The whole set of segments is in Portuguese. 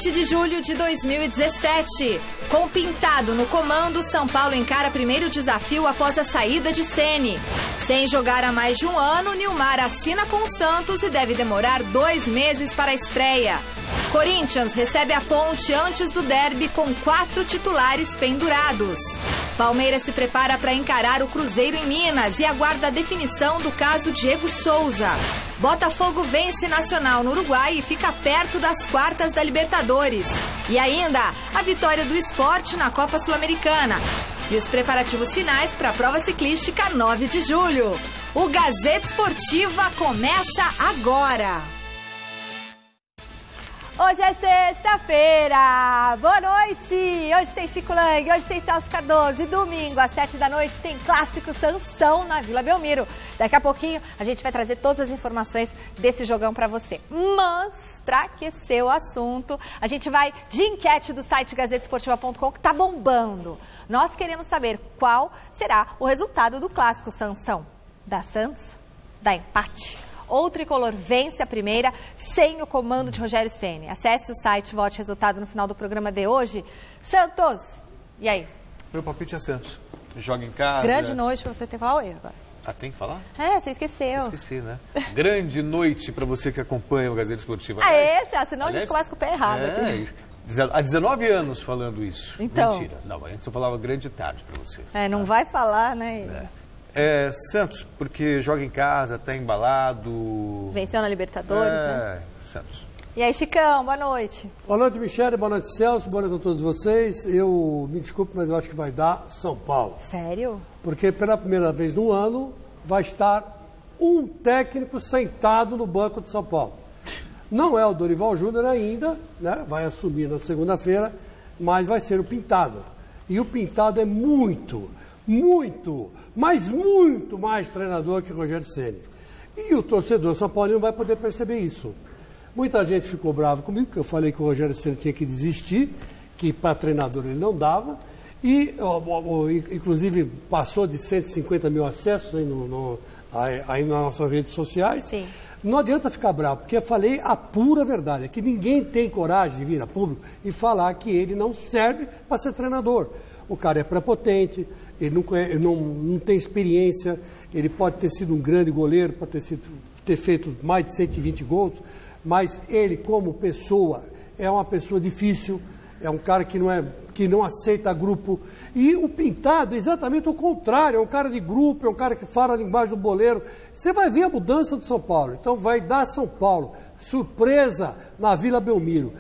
7 de julho de 2017. Com Pintado no comando, São Paulo encara primeiro desafio após a saída de Ceni. Sem jogar há mais de um ano, Nilmar assina com o Santos e deve demorar 2 meses para a estreia. Corinthians recebe a Ponte antes do derby com 4 titulares pendurados. Palmeiras se prepara para encarar o Cruzeiro em Minas e aguarda a definição do caso Diego Souza. Botafogo vence Nacional no Uruguai e fica perto das quartas da Libertadores. E ainda, a vitória do Sport na Copa Sul-Americana. E os preparativos finais para a prova ciclística 9 de julho. O Gazeta Esportiva começa agora. Hoje é sexta-feira, boa noite! Hoje tem Chico Lang, hoje tem Celso Cardoso e domingo às 7 da noite tem Clássico Sansão na Vila Belmiro. Daqui a pouquinho a gente vai trazer todas as informações desse jogão para você. Mas, para aquecer o assunto, a gente vai de enquete do site gazetesportiva.com que tá bombando. Nós queremos saber qual será o resultado do Clássico Sansão. Dá Santos? Dá empate? Ou o Tricolor vence a primeira sem o comando de Rogério Ceni? Acesse o site, vote resultado no final do programa de hoje. Santos, e aí? Meu palpite é Santos. Joga em casa. Grande noite para você ter falado agora. Ah, tem que falar? É, você esqueceu. Esqueci, né? Grande noite para você que acompanha o Gazeta Esportiva. Senão a gente começa com o pé errado. Há 19 anos falando isso. Então. Mentira. Não, a gente só falava grande tarde para você. Não vai falar, né? Santos, porque joga em casa, tá embalado. Venceu na Libertadores, né? Santos. E aí, Chicão, boa noite. Boa noite, Michele, boa noite, Celso, boa noite a todos vocês. Eu me desculpe, mas eu acho que vai dar São Paulo. Sério? Porque pela primeira vez no ano vai estar um técnico sentado no banco de São Paulo. Não é o Dorival Júnior ainda, né? Vai assumir na segunda-feira, mas vai ser o Pintado. E o Pintado é muito mais treinador que o Rogério Ceni. E o torcedor São Paulo não vai poder perceber isso. Muita gente ficou brava comigo, porque eu falei que o Rogério Ceni tinha que desistir, que para treinador ele não dava, e inclusive passou de 150 mil acessos aí nas nossas redes sociais. Sim. Não adianta ficar bravo, porque eu falei a pura verdade, é que ninguém tem coragem de vir a público e falar que ele não serve para ser treinador. O cara é prepotente, ele não tem experiência, ele pode ter sido um grande goleiro, pode ter feito mais de 120 gols, mas ele, como pessoa, é uma pessoa difícil, é um cara que não aceita grupo. E o Pintado é exatamente o contrário, é um cara de grupo, é um cara que fala a linguagem do boleiro. Você vai ver a mudança do São Paulo. Então vai dar São Paulo, surpresa na Vila Belmiro.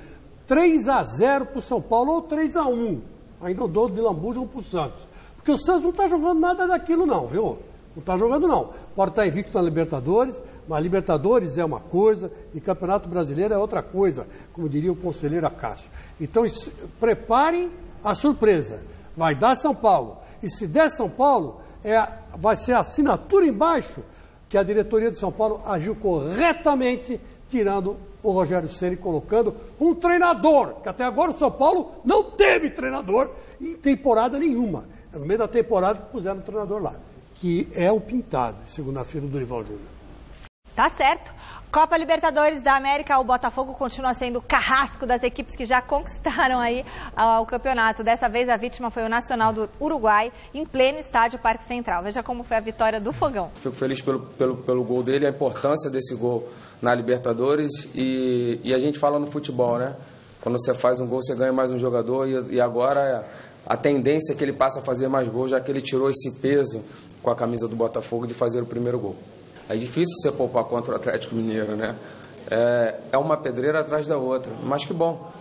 3-0 para o São Paulo ou 3-1. Ainda dou de lambuja para o Santos. Porque o Santos não está jogando nada daquilo não, viu? Não está jogando não. Pode estar invicto na Libertadores, mas Libertadores é uma coisa e Campeonato Brasileiro é outra coisa, como diria o conselheiro Acácio. Então preparem a surpresa. Vai dar São Paulo. E se der São Paulo, vai ser a assinatura embaixo que a diretoria de São Paulo agiu corretamente, tirando o Rogério Ceni, colocando um treinador, que até agora o São Paulo não teve treinador em temporada nenhuma. No meio da temporada puseram um treinador lá, que é o Pintado, segunda-feira do Dorival Júnior. Tá certo. Copa Libertadores da América, o Botafogo continua sendo o carrasco das equipes que já conquistaram aí o campeonato. Dessa vez a vítima foi o Nacional do Uruguai, em pleno estádio Parque Central. Veja como foi a vitória do Fogão. Fico feliz pelo gol dele, a importância desse gol na Libertadores e a gente fala no futebol, né? Quando você faz um gol, você ganha mais um jogador e agora a tendência é que ele passe a fazer mais gols, já que ele tirou esse peso com a camisa do Botafogo de fazer o primeiro gol. É difícil você poupar contra o Atlético Mineiro, né? É uma pedreira atrás da outra, mas que bom.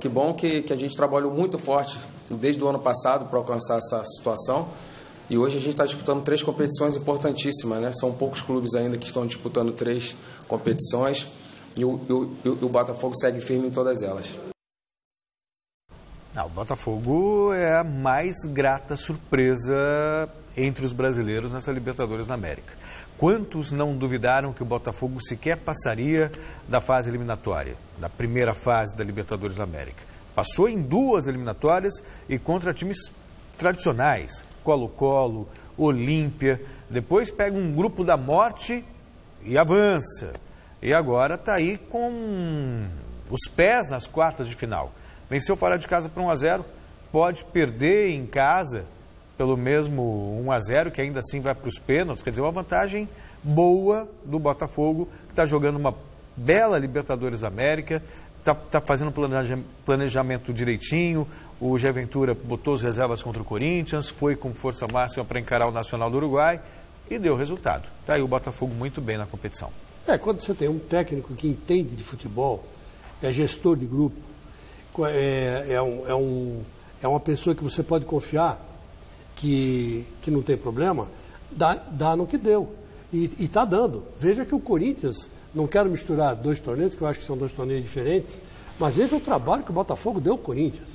Que bom que a gente trabalhou muito forte desde o ano passado para alcançar essa situação. E hoje a gente está disputando 3 competições importantíssimas, né? São poucos clubes ainda que estão disputando 3 competições e o Botafogo segue firme em todas elas. O Botafogo é a mais grata surpresa entre os brasileiros nessa Libertadores da América. Quantos não duvidaram que o Botafogo sequer passaria da fase eliminatória, da primeira fase da Libertadores da América? Passou em 2 eliminatórias e contra times tradicionais, Colo-Colo, Olímpia, depois pega um grupo da morte e avança. E agora está aí com os pés nas quartas de final. Venceu fora de casa por 1-0, pode perder em casa pelo mesmo 1-0, que ainda assim vai para os pênaltis. Quer dizer, uma vantagem boa do Botafogo, que está jogando uma bela Libertadores da América, está fazendo planejamento direitinho. O Jair Ventura botou as reservas contra o Corinthians, foi com força máxima para encarar o Nacional do Uruguai e deu resultado. Está aí o Botafogo muito bem na competição. Quando você tem um técnico que entende de futebol, é gestor de grupo, é uma pessoa que você pode confiar, que não tem problema, dá no que deu. E está dando. Veja que o Corinthians, não quero misturar dois torneios, que eu acho que são dois torneios diferentes, mas veja o trabalho que o Botafogo deu ao Corinthians.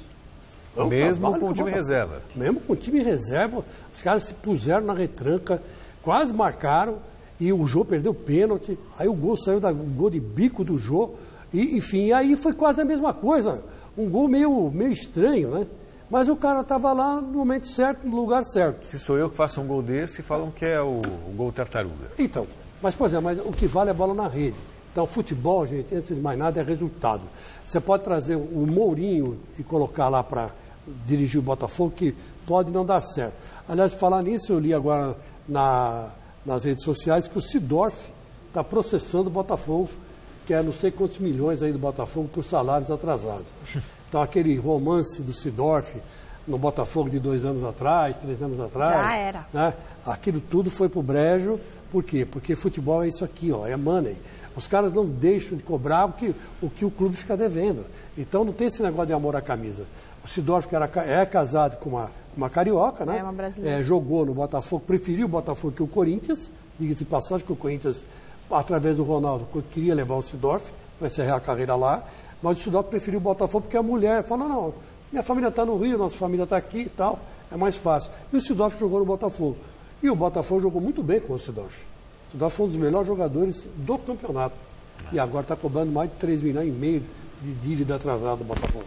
Mesmo com o time reserva. Mesmo com o time reserva, os caras se puseram na retranca, quase marcaram, e o Jô perdeu o pênalti, aí o gol saiu o gol de bico do Jô, e enfim, aí foi quase a mesma coisa, um gol meio estranho, né? Mas o cara estava lá no momento certo, no lugar certo. Se sou eu que faço um gol desse, falam que é o gol tartaruga. Então, mas pois é, mas o que vale é a bola na rede. Então, futebol, gente, antes de mais nada, é resultado. Você pode trazer o Mourinho e colocar lá para dirigir o Botafogo, que pode não dar certo. Aliás, falar nisso, eu li agora nas redes sociais que o Seedorf está processando o Botafogo, que é não sei quantos milhões aí do Botafogo por salários atrasados. Então, aquele romance do Seedorf no Botafogo de 2 anos atrás, 3 anos atrás... Já era. Né? Aquilo tudo foi pro brejo. Por quê? Porque futebol é isso aqui, ó, é money. Os caras não deixam de cobrar o que o clube fica devendo. Então, não tem esse negócio de amor à camisa. O Seedorf, que é casado com uma carioca, né? É uma brasileira. Jogou no Botafogo, preferiu o Botafogo que o Corinthians. Diga-se de passagem que o Corinthians, através do Ronaldo, queria levar o Seedorf para encerrar a carreira lá. Mas o Seedorf preferiu o Botafogo porque a mulher falou, não, minha família está no Rio, nossa família está aqui e tal, é mais fácil. E o Seedorf jogou no Botafogo. E o Botafogo jogou muito bem com o Seedorf. O Seedorf foi um dos melhores jogadores do campeonato. E agora está cobrando mais de 3,5 milhões de dívida atrasada do Botafogo.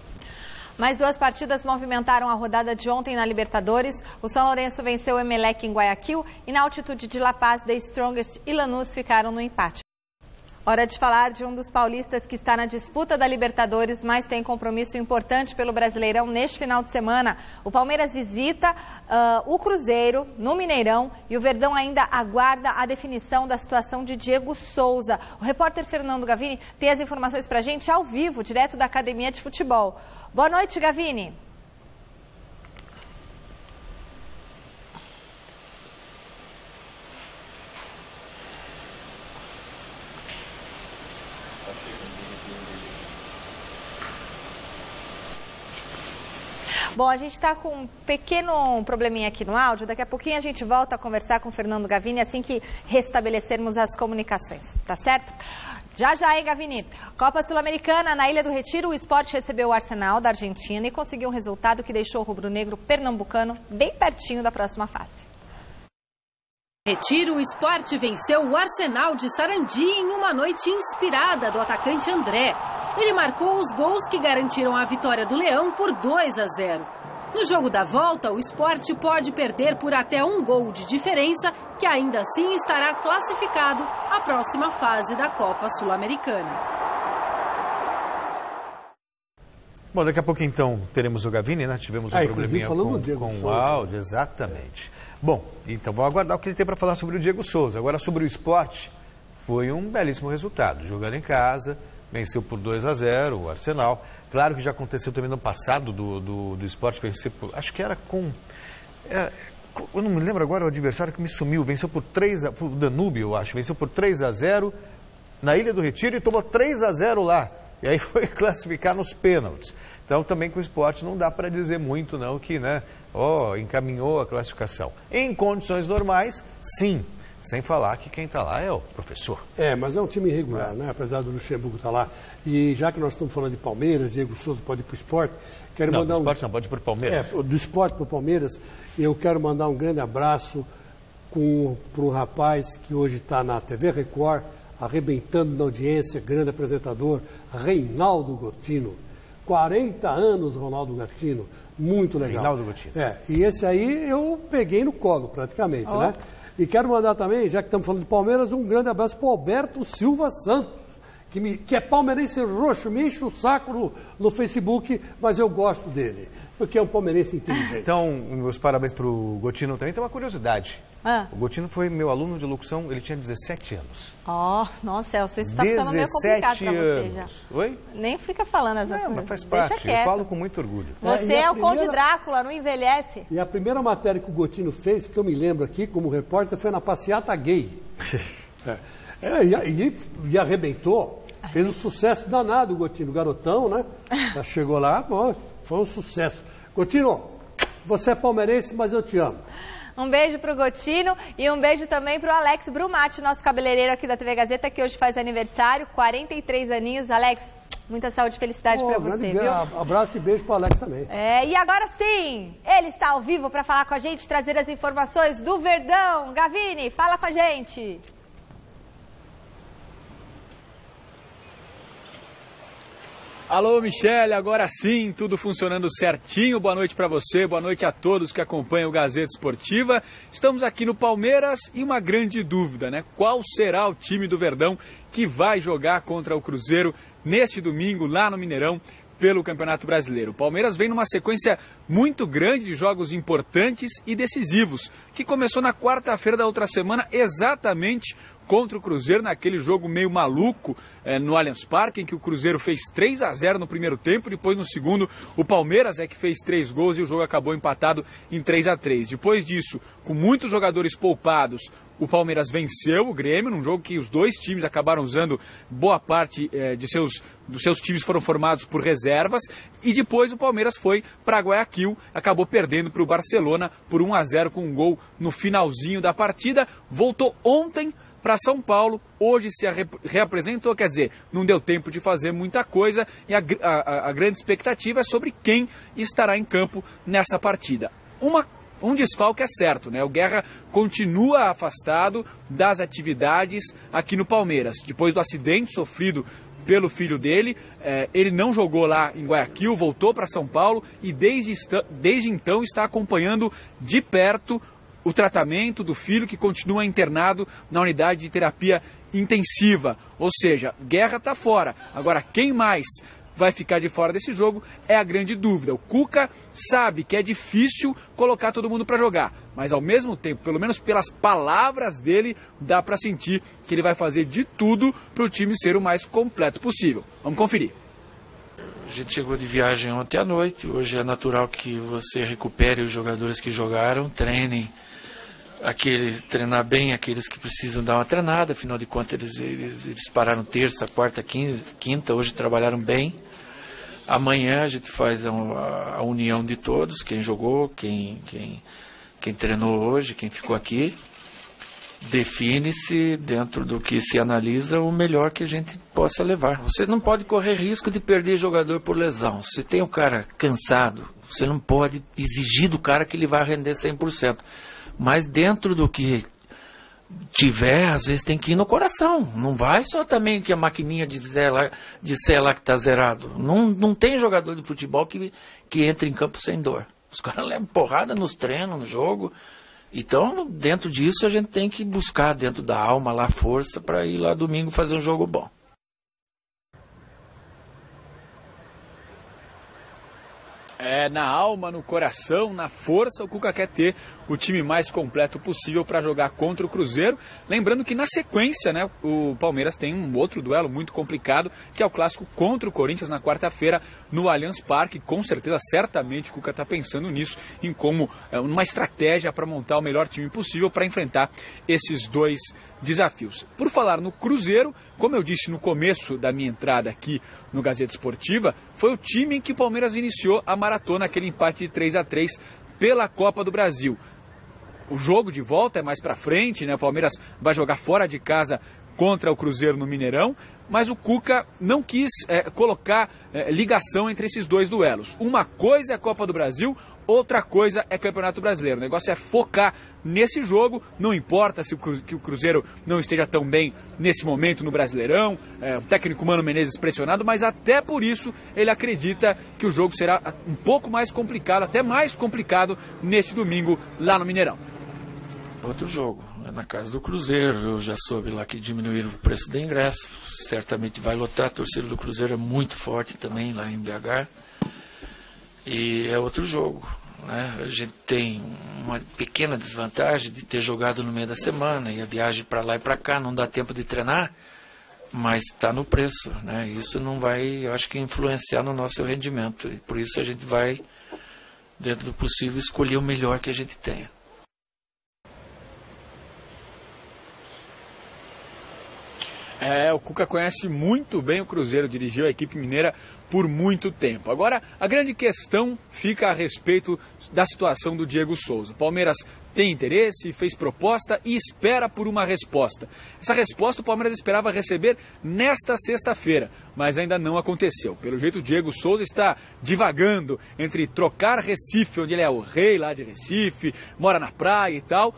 Mais 2 partidas movimentaram a rodada de ontem na Libertadores. O São Lourenço venceu o Emelec em Guayaquil e na altitude de La Paz, The Strongest e Lanús ficaram no empate. Hora de falar de um dos paulistas que está na disputa da Libertadores, mas tem compromisso importante pelo Brasileirão neste final de semana. O Palmeiras visita o Cruzeiro no Mineirão e o Verdão ainda aguarda a definição da situação de Diego Souza. O repórter Fernando Gavini tem as informações para a gente ao vivo, direto da Academia de Futebol. Boa noite, Gavini. Bom, a gente está com um pequeno probleminha aqui no áudio. Daqui a pouquinho a gente volta a conversar com o Fernando Gavini assim que restabelecermos as comunicações, tá certo? Já, hein, Gavini? Copa Sul-Americana, na Ilha do Retiro, o Sport recebeu o Arsenal da Argentina e conseguiu um resultado que deixou o rubro-negro pernambucano bem pertinho da próxima fase. Retiro, o Sport venceu o Arsenal de Sarandi em uma noite inspirada do atacante André. Ele marcou os gols que garantiram a vitória do Leão por 2-0. No jogo da volta, o Sport pode perder por até 1 gol de diferença, que ainda assim estará classificado à próxima fase da Copa Sul-Americana. Bom, daqui a pouco então teremos o Gavini, né? Tivemos um probleminha com o áudio, exatamente. Bom, então vamos aguardar o que ele tem para falar sobre o Diego Souza. Agora sobre o Sport, foi um belíssimo resultado, jogando em casa. Venceu por 2-0 o Arsenal. Claro que já aconteceu também no passado do Sport vencer por... Acho que era com... eu não me lembro agora o adversário que me sumiu. Venceu por 3-0... O Danúbio, eu acho. Venceu por 3-0 na Ilha do Retiro e tomou 3-0 lá. E aí foi classificar nos pênaltis. Então também com o Sport não dá para dizer muito não que, né? Encaminhou a classificação. Em condições normais, sim. Sem falar que quem está lá é o professor. Mas é um time irregular, né? Apesar do Luxemburgo estar lá. E já que nós estamos falando de Palmeiras, Diego Souza pode ir para o Sport. Quero mandar do Sport não, pode ir para o Palmeiras. Do Sport para o Palmeiras. Eu quero mandar um grande abraço para um rapaz que hoje está na TV Record, arrebentando na audiência, grande apresentador, Reinaldo Gotino. 40 anos, Ronaldo Gotino. Muito legal. Reinaldo Gotino. E esse aí eu peguei no colo, praticamente, né? E quero mandar também, já que estamos falando de Palmeiras, um grande abraço para o Alberto Silva Santos, que é palmeirense roxo, me enche o saco no Facebook, mas eu gosto dele, porque é um palmeirense inteligente. Então, meus parabéns para o Gotino também. Tem uma curiosidade. O Gotino foi meu aluno de locução, ele tinha 17 anos. Nossa, Celso, isso está ficando meio complicado para você já. Oi? Nem fica falando essas coisas. Mas faz parte, eu falo com muito orgulho. Você é o Conde Drácula, não envelhece. E a primeira matéria que o Gotino fez, que eu me lembro aqui como repórter, foi na passeata gay. E arrebentou. Fez um sucesso danado o Gotino, garotão, né? Já chegou lá, foi um sucesso. Gotino, você é palmeirense, mas eu te amo. Um beijo pro Gotino e um beijo também pro Alex Brumati, nosso cabeleireiro aqui da TV Gazeta, que hoje faz aniversário, 43 aninhos. Alex, muita saúde e felicidade pra você, viu? Abraço e beijo pro Alex também. E agora sim, ele está ao vivo para falar com a gente, trazer as informações do Verdão. Gavini, fala com a gente. Alô, Michele, agora sim, tudo funcionando certinho. Boa noite para você, boa noite a todos que acompanham o Gazeta Esportiva. Estamos aqui no Palmeiras e uma grande dúvida, né? Qual será o time do Verdão que vai jogar contra o Cruzeiro neste domingo lá no Mineirão pelo Campeonato Brasileiro? O Palmeiras vem numa sequência muito grande de jogos importantes e decisivos, que começou na quarta-feira da outra semana, exatamente contra o Cruzeiro, naquele jogo meio maluco no Allianz Parque, em que o Cruzeiro fez 3-0 no primeiro tempo, depois no segundo o Palmeiras é que fez 3 gols e o jogo acabou empatado em 3-3. Depois disso, com muitos jogadores poupados, o Palmeiras venceu o Grêmio, num jogo que os dois times acabaram usando boa parte dos seus times foram formados por reservas, e depois o Palmeiras foi para Guayaquil, acabou perdendo para o Barcelona por 1-0 com um gol no finalzinho da partida, voltou ontem para São Paulo, hoje se reapresentou, quer dizer, não deu tempo de fazer muita coisa, e a grande expectativa é sobre quem estará em campo nessa partida. Um desfalque é certo, né? O Guerra continua afastado das atividades aqui no Palmeiras. Depois do acidente sofrido pelo filho dele, ele não jogou lá em Guayaquil, voltou para São Paulo e desde então está acompanhando de perto o tratamento do filho, que continua internado na unidade de terapia intensiva. Ou seja, Guerra está fora. Agora, quem mais vai ficar de fora desse jogo é a grande dúvida. O Cuca sabe que é difícil colocar todo mundo para jogar, mas ao mesmo tempo, pelo menos pelas palavras dele, dá para sentir que ele vai fazer de tudo para o time ser o mais completo possível. Vamos conferir. A gente chegou de viagem ontem à noite, hoje é natural que você recupere os jogadores que jogaram, treinem, treinar bem aqueles que precisam dar uma treinada, afinal de contas eles pararam terça, quarta, quinta, hoje trabalharam bem. Amanhã a gente faz a união de todos, quem jogou, quem treinou hoje, quem ficou aqui. Define-se, dentro do que se analisa, o melhor que a gente possa levar. Você não pode correr risco de perder jogador por lesão. Se tem um cara cansado, você não pode exigir do cara que ele vai render 100%. Mas dentro do que tiver, às vezes tem que ir no coração. Não vai só também que a maquininha de ser lá que está zerado. Não tem jogador de futebol que entra em campo sem dor. Os caras levam porrada nos treinos, no jogo. Então, dentro disso, a gente tem que buscar dentro da alma lá força para ir lá domingo fazer um jogo bom. Na alma, no coração, na força, o Cuca quer ter o time mais completo possível para jogar contra o Cruzeiro. Lembrando que na sequência, né, o Palmeiras tem um outro duelo muito complicado, que é o clássico contra o Corinthians na quarta-feira no Allianz Parque. Com certeza, certamente, o Cuca está pensando nisso, em como uma estratégia para montar o melhor time possível para enfrentar esses dois desafios. Por falar no Cruzeiro, como eu disse no começo da minha entrada aqui no Gazeta Esportiva, foi o time em que o Palmeiras iniciou a maratona, aquele empate de 3-3 pela Copa do Brasil. O jogo de volta é mais para frente, né? O Palmeiras vai jogar fora de casa contra o Cruzeiro no Mineirão, mas o Cuca não quis colocar ligação entre esses dois duelos. Uma coisa é a Copa do Brasil, outra coisa é Campeonato Brasileiro. O negócio é focar nesse jogo, não importa se o Cruzeiro não esteja tão bem nesse momento no Brasileirão, o técnico Mano Menezes pressionado, mas até por isso ele acredita que o jogo será um pouco mais complicado, até mais complicado neste domingo lá no Mineirão. Outro jogo. na casa do Cruzeiro. Eu já soube lá que diminuíram o preço do ingresso. Certamente vai lotar. A torcida do Cruzeiro é muito forte também lá em BH. E é outro jogo, né? A gente tem uma pequena desvantagem de ter jogado no meio da semana e a viagem para lá e para cá não dá tempo de treinar, mas está no preço, né? Isso não vai, eu acho que, influenciar no nosso rendimento. E por isso a gente vai, dentro do possível, escolher o melhor que a gente tenha. O Cuca conhece muito bem o Cruzeiro, dirigiu a equipe mineira por muito tempo. Agora, a grande questão fica a respeito da situação do Diego Souza. O Palmeiras tem interesse, fez proposta e espera por uma resposta. Essa resposta o Palmeiras esperava receber nesta sexta-feira, mas ainda não aconteceu. Pelo jeito, o Diego Souza está divagando entre trocar Recife, onde ele é o rei lá de Recife, mora na praia e tal,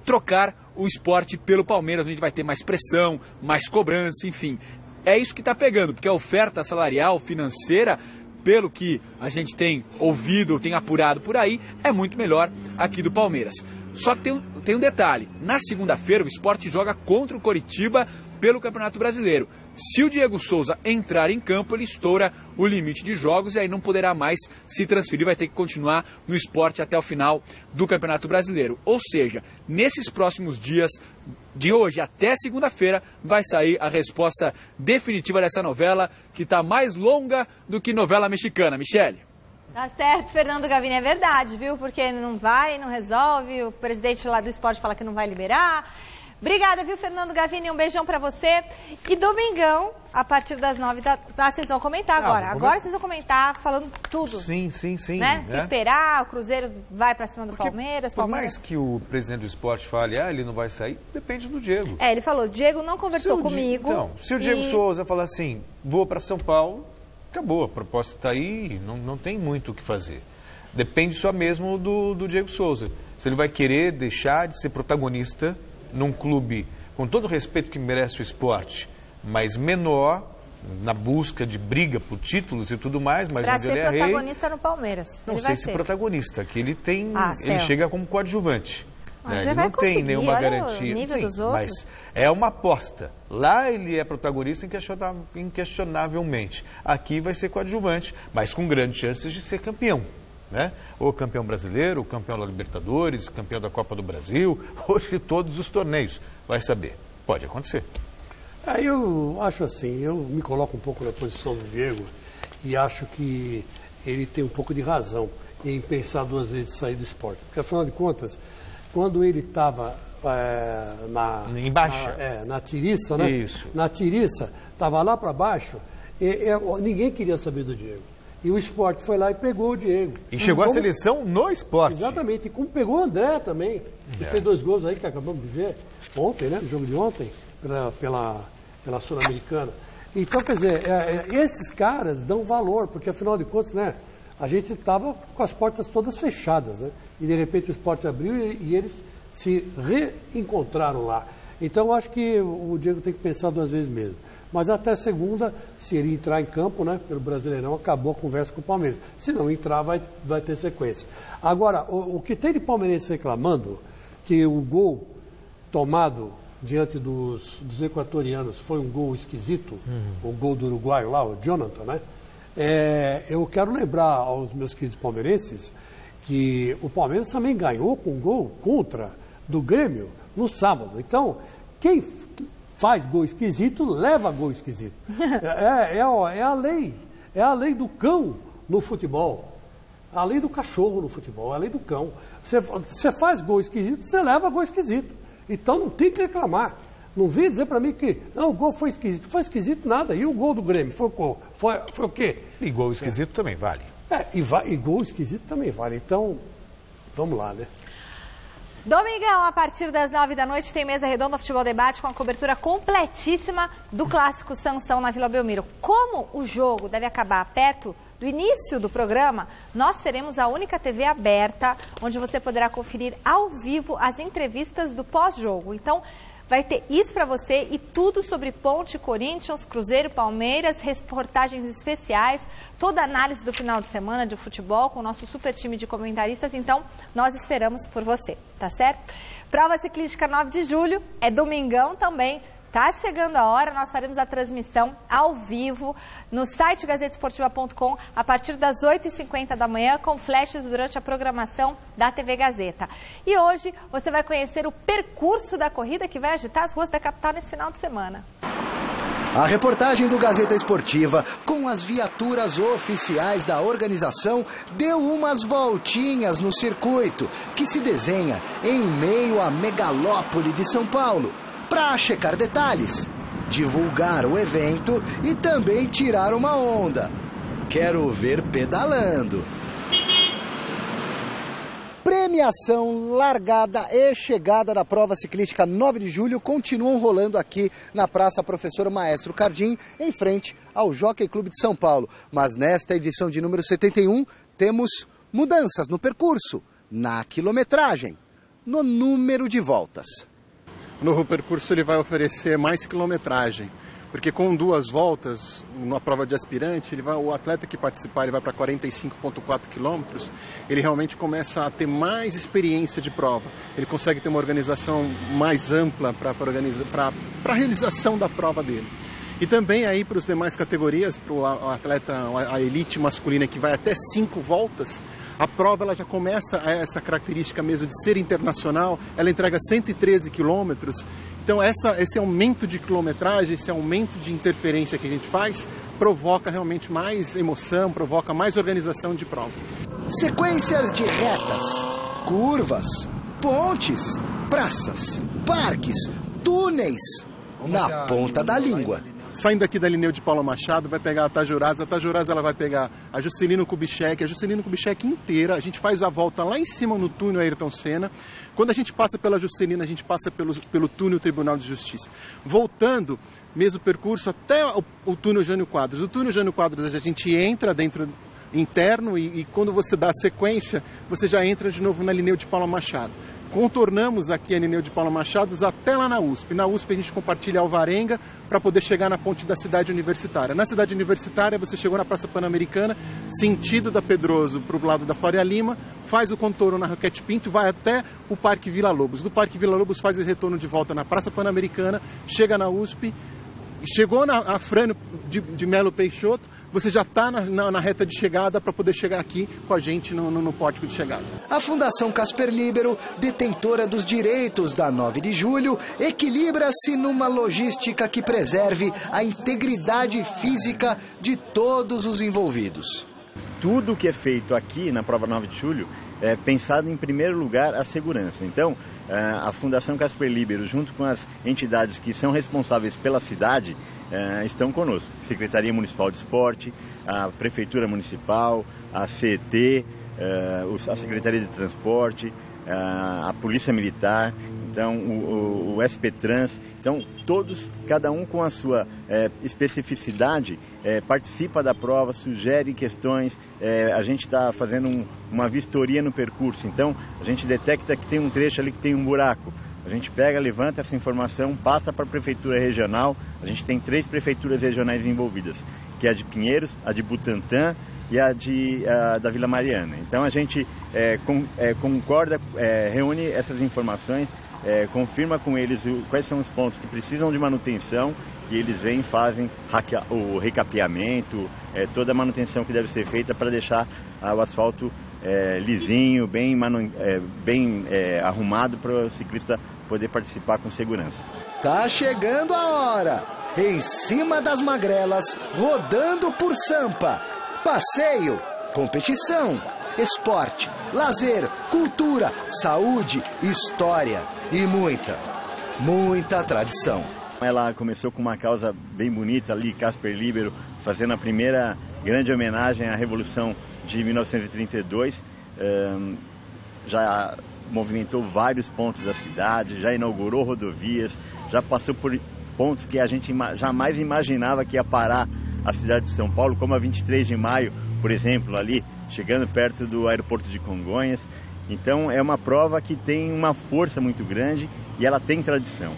trocar o Sport pelo Palmeiras, onde a gente vai ter mais pressão, mais cobrança, enfim. É isso que está pegando, porque a oferta salarial, financeira, pelo que a gente tem ouvido, tem apurado por aí, é muito melhor aqui do Palmeiras. Só que tem um detalhe, na segunda-feira o Sport joga contra o Coritiba pelo Campeonato Brasileiro. Se o Diego Souza entrar em campo, ele estoura o limite de jogos e aí não poderá mais se transferir, vai ter que continuar no Sport até o final do Campeonato Brasileiro. Ou seja, nesses próximos dias, de hoje até segunda-feira, vai sair a resposta definitiva dessa novela, que está mais longa do que novela mexicana. Michele. Tá certo, Fernando Gavini, é verdade, viu? Porque não vai, não resolve, o presidente lá do Sport fala que não vai liberar. Obrigada, viu, Fernando Gavini? Um beijão pra você. E domingão, a partir das 9 da... vocês vão comentar agora. Agora vocês vão comentar falando tudo. Sim. Né? Esperar, o Cruzeiro vai pra cima do Palmeiras. Por mais que o presidente do Sport fale, ele não vai sair, depende do Diego. Ele falou, Diego não conversou comigo. Então, se o Diego Souza falar assim, vou pra São Paulo, acabou, a proposta está aí, não tem muito o que fazer. Depende só mesmo do Diego Souza. Se ele vai querer deixar de ser protagonista num clube, com todo o respeito que merece o esporte, mas menor, na busca de briga por títulos e tudo mais, mas onde ele é rei... Para ser protagonista no Palmeiras. Não sei se protagonista, que ele tem... ele chega como coadjuvante. Mas ele não tem nenhuma garantia. Nível dos outros. Mas é uma aposta. Lá ele é protagonista inquestionavelmente. Aqui vai ser coadjuvante, mas com grandes chances de ser campeão. Né? Ou campeão brasileiro, ou campeão da Libertadores, campeão da Copa do Brasil, ou de todos os torneios. Vai saber. Pode acontecer. Eu acho assim, eu me coloco um pouco na posição do Diego e acho que ele tem um pouco de razão em pensar duas vezes sair do esporte. Porque, afinal de contas, quando ele estava na tiriça, né? Isso. Na tiriça, estava lá para baixo, ninguém queria saber do Diego. E o Sport foi lá e pegou o Diego. E chegou à seleção no Sport. Exatamente. E como pegou o André também, que fez 2 gols aí que acabamos de ver ontem, né? No jogo de ontem, pela Sul-Americana. Então, quer dizer, esses caras dão valor, porque afinal de contas, né? A gente estava com as portas todas fechadas, né? E de repente o Sport abriu e eles se reencontraram lá. Então, eu acho que o Diego tem que pensar 2 vezes mesmo. Mas até segunda, se ele entrar em campo, né, pelo Brasileirão, acabou a conversa com o Palmeiras. Se não entrar, vai ter sequência. Agora, o que tem de palmeirense reclamando, que o gol tomado diante dos equatorianos foi um gol esquisito, o gol do uruguaio lá, o Jonathan, né? Eu quero lembrar aos meus queridos palmeirenses que o Palmeiras também ganhou com um gol contra do Grêmio no sábado. Então, quem faz gol esquisito, leva gol esquisito. É a lei. É a lei do cão no futebol. A lei do cachorro no futebol, a lei do cão. Você faz gol esquisito, você leva gol esquisito. Então não tem que reclamar. Não vem dizer para mim que não, o gol foi esquisito. Foi esquisito nada. E o gol do Grêmio? Foi o quê? E gol esquisito também vale. E gol esquisito também vale. Então, vamos lá, né? Domingão, a partir das 9 da noite, tem mesa redonda Futebol Debate com a cobertura completíssima do clássico Sansão na Vila Belmiro. Como o jogo deve acabar perto do início do programa, nós seremos a única TV aberta onde você poderá conferir ao vivo as entrevistas do pós-jogo. Então, vai ter isso para você e tudo sobre Ponte, Corinthians, Cruzeiro, Palmeiras, reportagens especiais, toda a análise do final de semana de futebol com o nosso super time de comentaristas. Então, nós esperamos por você, tá certo? Prova ciclística 9 de julho, é domingão também. Tá chegando a hora, nós faremos a transmissão ao vivo no site gazetesportiva.com a partir das 8h50 da manhã, com flashes durante a programação da TV Gazeta. E hoje você vai conhecer o percurso da corrida que vai agitar as ruas da capital nesse final de semana. A reportagem do Gazeta Esportiva, com as viaturas oficiais da organização, deu umas voltinhas no circuito, que se desenha em meio à megalópole de São Paulo, para checar detalhes, divulgar o evento e também tirar uma onda. Quero ver pedalando. Premiação, largada e chegada da prova ciclística 9 de julho continuam rolando aqui na Praça Professor Maestro Cardim, em frente ao Jockey Clube de São Paulo. Mas nesta edição de número 71, temos mudanças no percurso, na quilometragem, no número de voltas. O novo percurso ele vai oferecer mais quilometragem, porque com 2 voltas, numa prova de aspirante, o atleta que participar ele vai para 45,4 quilômetros, ele realmente começa a ter mais experiência de prova. Ele consegue ter uma organização mais ampla para a realização da prova dele. E também aí para as demais categorias, para o atleta, a elite masculina que vai até 5 voltas, a prova ela já começa essa característica mesmo de ser internacional, ela entrega 113 quilômetros. Então esse aumento de quilometragem, esse aumento de interferência que a gente faz, provoca realmente mais emoção, provoca mais organização de prova. Sequências de retas, curvas, pontes, praças, parques, túneis, na ponta da língua. Saindo aqui da Linneu de Paulo Machado, vai pegar a Tajurás ela vai pegar a Juscelino Kubitschek, inteira, a gente faz a volta lá em cima no túnel Ayrton Senna. Quando a gente passa pela Juscelino, a gente passa pelo túnel Tribunal de Justiça. Voltando, mesmo percurso, até o túnel Jânio Quadros. O túnel Jânio Quadros a gente entra dentro interno e quando você dá a sequência, você já entra de novo na Linneu de Paulo Machado. Contornamos aqui a Linneu de Paulo Machado até lá na USP. Na USP a gente compartilha Alvarenga para poder chegar na ponte da cidade universitária. Na cidade universitária você chegou na Praça Pan-Americana, sentido da Pedroso para o lado da Faria Lima, faz o contorno na Roquete Pinto, vai até o Parque Vila Lobos. Do Parque Vila Lobos faz o retorno de volta na Praça Pan-Americana, chega na USP, chegou na Frânio de Melo Peixoto, você já está na reta de chegada para poder chegar aqui com a gente no pórtico de chegada. A Fundação Casper Libero, detentora dos direitos da 9 de julho, equilibra-se numa logística que preserve a integridade física de todos os envolvidos. Tudo que é feito aqui na prova 9 de julho é pensado em primeiro lugar a segurança. Então, a Fundação Casper Libero, junto com as entidades que são responsáveis pela cidade, estão conosco. Secretaria Municipal de Esporte, a Prefeitura Municipal, a CET, a Secretaria de Transporte, a Polícia Militar, então o SP-Trans. Então, todos, cada um com a sua especificidade, participa da prova, sugere questões. A gente está fazendo uma vistoria no percurso, então a gente detecta que tem um trecho ali que tem um buraco. A gente pega, levanta essa informação, passa para a Prefeitura Regional. A gente tem 3 prefeituras regionais envolvidas, que é a de Pinheiros, a de Butantã e a da Vila Mariana. Então a gente concorda, reúne essas informações, confirma com eles quais são os pontos que precisam de manutenção e eles vêm e fazem o recapeamento, toda a manutenção que deve ser feita para deixar o asfalto lisinho, bem arrumado para o ciclista poder participar com segurança. Tá chegando a hora! Em cima das magrelas, rodando por Sampa. Passeio, competição, esporte, lazer, cultura, saúde, história e muita tradição. Ela começou com uma causa bem bonita ali, Casper Libero, fazendo a primeira grande homenagem à Revolução de 1932. Já movimentou vários pontos da cidade, já inaugurou rodovias, já passou por pontos que a gente jamais imaginava que ia parar a cidade de São Paulo, como a 23 de maio, por exemplo, ali, chegando perto do aeroporto de Congonhas. Então é uma prova que tem uma força muito grande e ela tem tradição.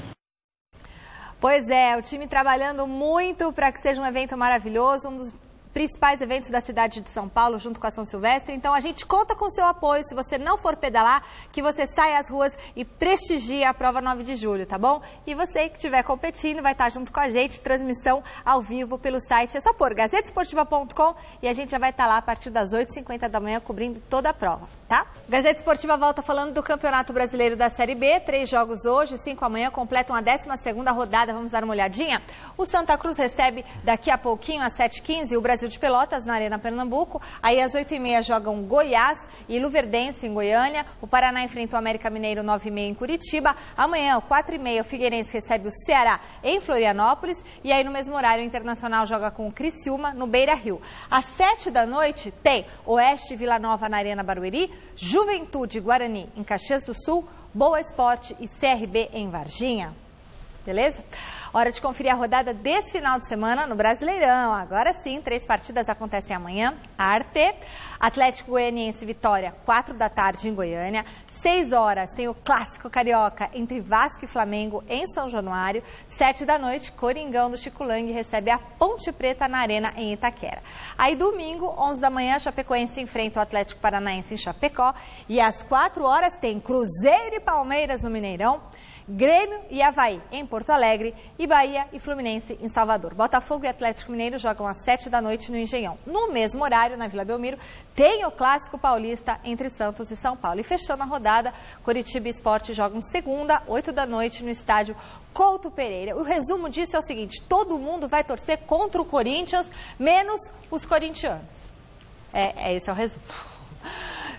Pois é, o time trabalhando muito para que seja um evento maravilhoso, um dos principais eventos da cidade de São Paulo, junto com a São Silvestre. Então a gente conta com o seu apoio, se você não for pedalar, que você saia às ruas e prestigie a prova 9 de julho, tá bom? E você que estiver competindo vai estar junto com a gente, transmissão ao vivo pelo site. É só pôr gazetesportiva.com e a gente já vai estar lá a partir das 8h50 da manhã cobrindo toda a prova, tá? Gazeta Esportiva volta falando do Campeonato Brasileiro da Série B, 3 jogos hoje, 5 amanhã, completam a 12ª rodada, vamos dar uma olhadinha? O Santa Cruz recebe daqui a pouquinho, às 7h15, o Brasil de Pelotas, na Arena Pernambuco. Aí às 8h30 jogam Goiás e Luverdense em Goiânia. O Paraná enfrenta o América Mineiro 9h30 em Curitiba. Amanhã, 4h30, o Figueirense recebe o Ceará em Florianópolis. E aí no mesmo horário, o Internacional joga com o Criciúma no Beira-Rio. Às 7 da noite tem Oeste e Vila Nova na Arena Barueri, Juventude e Guarani em Caxias do Sul, Boa Esporte e CRB em Varginha. Beleza? Hora de conferir a rodada desse final de semana no Brasileirão. Agora sim, 3 partidas acontecem amanhã. Arte, Atlético Goianiense Vitória, 4 da tarde em Goiânia. 6 horas tem o clássico carioca entre Vasco e Flamengo em São Januário. 7 da noite, Coringão do Chico Lang recebe a Ponte Preta na Arena em Itaquera. Aí domingo, 11 da manhã, Chapecoense enfrenta o Atlético Paranaense em Chapecó. E às 4 horas tem Cruzeiro e Palmeiras no Mineirão. Grêmio e Avaí em Porto Alegre e Bahia e Fluminense em Salvador. Botafogo e Atlético Mineiro jogam às 7 da noite no Engenhão. No mesmo horário, na Vila Belmiro, tem o Clássico Paulista entre Santos e São Paulo. E fechando a rodada, Coritiba e Sport jogam segunda, 8 da noite no estádio Couto Pereira. O resumo disso é o seguinte, todo mundo vai torcer contra o Corinthians, menos os corintianos. Esse é o resumo.